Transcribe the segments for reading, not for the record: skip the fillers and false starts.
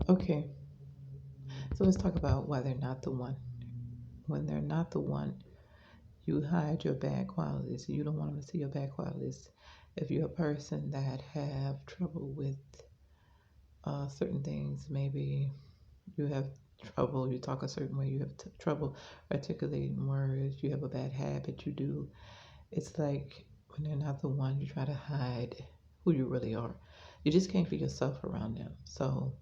Okay, so let's talk about why they're not the one. When they're not the one, you hide your bad qualities. You don't want them to see your bad qualities. If you're a person that have trouble with certain things, maybe you have trouble, you talk a certain way, you have trouble articulating words, you have a bad habit, you do. It's like when they're not the one, you try to hide who you really are. You just can't be yourself around them. So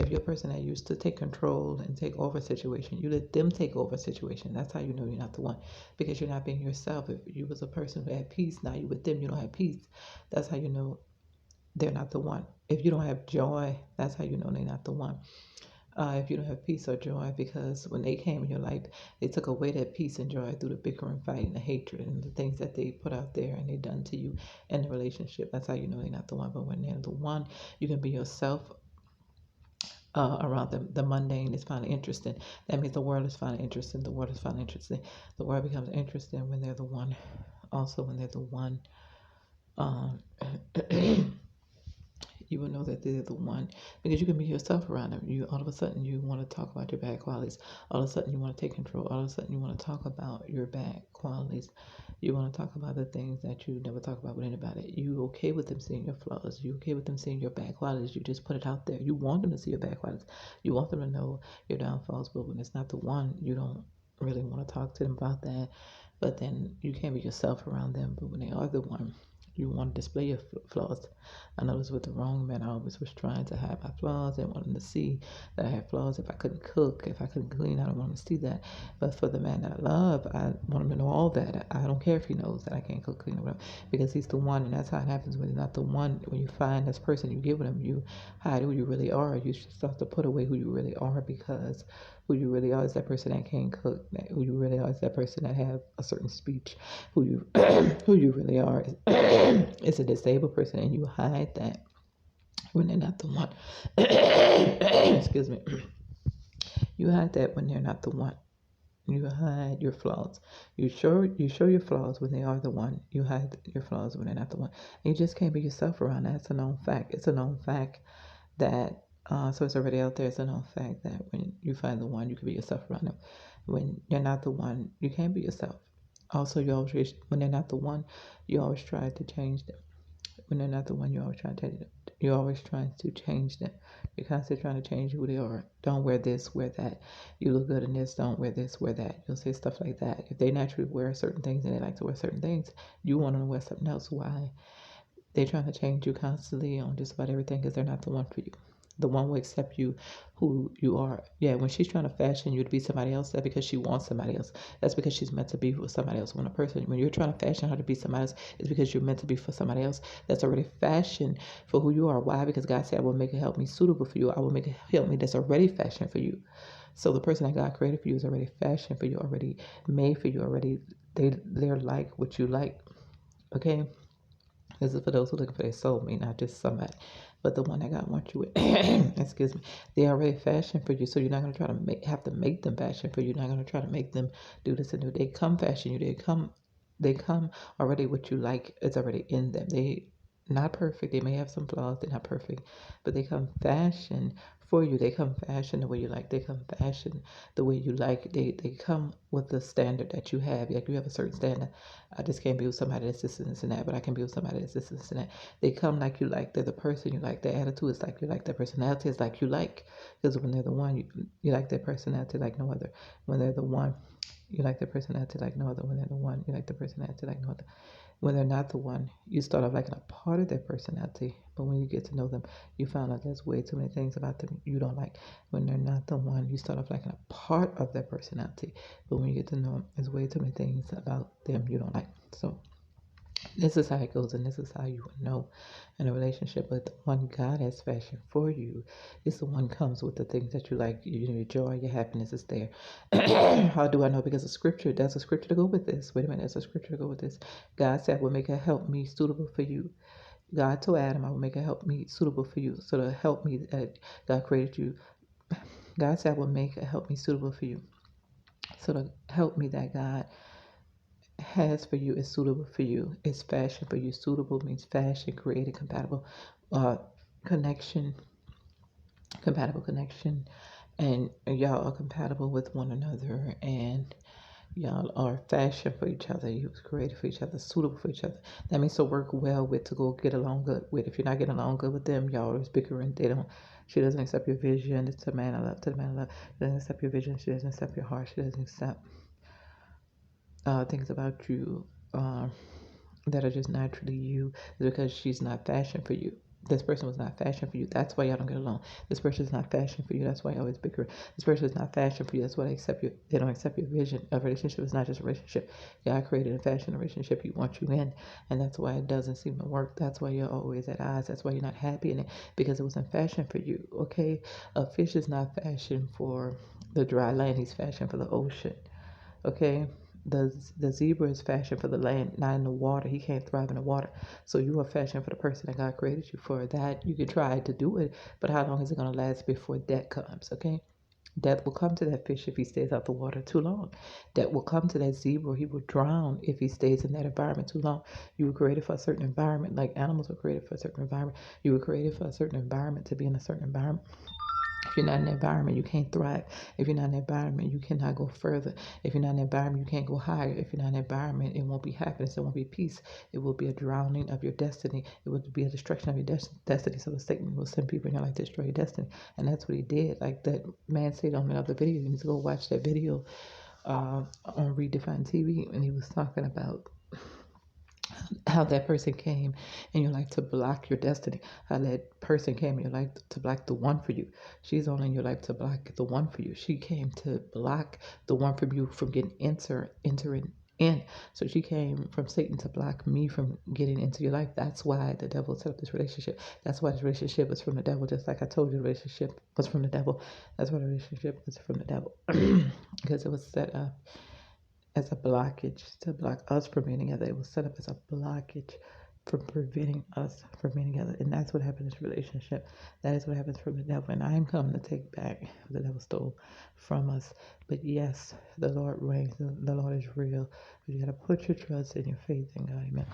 if you're a person that used to take control and take over a situation, you let them take over a situation. That's how you know you're not the one, because you're not being yourself. If you was a person who had peace, now you with them, you don't have peace. That's how you know they're not the one. If you don't have joy, that's how you know they're not the one. If you don't have peace or joy, because when they came in your life, they took away that peace and joy through the bickering, fighting, the hatred, and the things that they put out there and they done to you in the relationship. That's how you know they're not the one. But when they're the one, you can be yourself around them. The mundane is finally interesting. That means the world is finally interesting. The world is finally interesting. The world becomes interesting when they're the one. Also, when they're the one. Um, you will know that they're the one, because you can be yourself around them. You all of a sudden you want to talk about your bad qualities. All of a sudden you want to take control. All of a sudden you want to talk about your bad qualities. You want to talk about the things that you never talk about with anybody. You okay with them seeing your flaws. You okay with them seeing your bad qualities. You just put it out there. You want them to see your bad qualities. You want them to know your downfalls. But when it's not the one, you don't really want to talk to them about that. But then you can't be yourself around them. But when they are the one, you want to display your flaws. I noticed with the wrong man, I always was trying to hide my flaws. I didn't want him to see that I had flaws. If I couldn't cook, if I couldn't clean, I don't want him to see that. But for the man that I love, I want him to know all that. I don't care if he knows that I can't cook, clean, or whatever, because he's the one. And that's how it happens when you're not the one. When you find this person, you get with him, you hide who you really are. You start to put away who you really are, because who you really are is that person that can't cook. Who you really are is that person that have a certain speech. Who you who you really are is, is a disabled person, and you hide that when they're not the one. Excuse me. You hide that when they're not the one. You hide your flaws. You show your flaws when they are the one. You hide your flaws when they're not the one. And you just can't be yourself around that. It's a known fact. It's a known fact that so it's already out there. It's a known fact that when you find the one, you can be yourself around them. When you're not the one, you can't be yourself. Also, you always when they're not the one, you always try to change them. When they're not the one, you're always trying to change them. You're always trying to change them. You're constantly trying to change who they are. Don't wear this, wear that. You look good in this, don't wear this, wear that. You'll say stuff like that. If they naturally wear certain things and they like to wear certain things, you want them to wear something else. Why? They're trying to change you constantly on just about everything because they're not the one for you. The one will accept you who you are. Yeah, when she's trying to fashion you to be somebody else, that's because she wants somebody else. That's because she's meant to be with somebody else. When you're trying to fashion her to be somebody else, it's because you're meant to be for somebody else that's already fashioned for who you are. Why? Because God said, I will make it help me suitable for you. I will make it help me that's already fashioned for you. So the person that God created for you is already fashioned for you, already made for you, already they're like what you like. Okay? This is for those who are looking for their soulmate, not just somebody, but the one that God wants you with. Excuse me. They already fashioned for you, so you're not gonna try to have to make them fashion for you. You're not gonna try to make them do this and do. They come fashion you. They come already. What you like is already in them. They not perfect. They may have some flaws. They're not perfect, but they come fashion for you. They come fashion the way you like. They come fashion the way you like. They come with the standard that you have. Like you have a certain standard. I just can't be with somebody that's this and this and that, but I can be with somebody that's this and this and that. They come like you like. They're the person you like. Their attitude is like you like. Their personality is like you like. Because when they're the one, you like their personality like no other. When they're the one, you like their personality like no other. When they're the one, you like their personality like no other. When they're not the one, you start off liking a part of their personality, but when you get to know them, you find out there's way too many things about them you don't like. When they're not the one, you start off liking a part of their personality, but when you get to know them, there's way too many things about them you don't like. So this is how it goes, and this is how you would know in a relationship. But the one God has fashioned for you is the one comes with the things that you like. Your joy, your happiness is there. How do I know? Because the scripture, there's a scripture to go with this. Wait a minute, there's a scripture to go with this. God said, I will make a help me suitable for you. God told Adam, I will make a help me suitable for you. So to help me that God created you, God said, I will make a help me suitable for you. So to help me that God has for you is suitable for you. It's fashion for you. Suitable means fashion, created, compatible, uh, connection, compatible connection, and y'all are compatible with one another, and y'all are fashioned for each other. You was created for each other, suitable for each other. That means to work well with, to go get along good with. If you're not getting along good with them, y'all is bickering. They don't. She doesn't accept your vision. It's a man I love. To the man I love. She doesn't accept your vision. She doesn't accept your heart. She doesn't accept things about you that are just naturally you. It's because she's not fashioned for you. This person was not fashioned for you. That's why y'all don't get along. This person is not fashioned for you. That's why you always bicker. This person is not fashioned for you. That's why they accept you. They don't accept your vision. A relationship is not just a relationship. God created a fashion relationship. He wants you in, and that's why it doesn't seem to work. That's why you're always at odds. That's why you're not happy in it because it wasn't fashioned for you. Okay, a fish is not fashioned for the dry land. He's fashioned for the ocean. Okay, the zebra is fashioned for the land, not in the water. He can't thrive in the water. So you are fashioned for the person that God created you for. That you can try to do it, but how long is it going to last before death comes? Okay, death will come to that fish if he stays out the water too long. Death will come to that zebra. He will drown if he stays in that environment too long. You were created for a certain environment, like animals were created for a certain environment. You were created for a certain environment to be in a certain environment. If you're not in the environment, you can't thrive. If you're not in the environment, you cannot go further. If you're not in the environment, you can't go higher. If you're not in the environment, it won't be happiness. It won't be peace. It will be a drowning of your destiny. It will be a destruction of your destiny. So the Satan will send people in your life to destroy your destiny. And that's what he did. Like that man said on another video. You need to go watch that video on Redefined TV. And he was talking about how that person came in your life to block your destiny, how that person came in your life to block the one for you. She's only in your life to block the one for you. She came to block the one from you from getting entering in. So she came from Satan to block me from getting into your life. That's why the devil set up this relationship. That's why this relationship was from the devil. Just like I told you, the relationship was from the devil. That's why the relationship was from the devil. Because it was set up as a blockage to block us from being together. It was set up as a blockage from preventing us from being together. And that's what happened in this relationship. That is what happens from the devil. And I am coming to take back what the devil stole from us. But yes, the Lord reigns. The Lord is real. But you got to put your trust and your faith in God. Amen.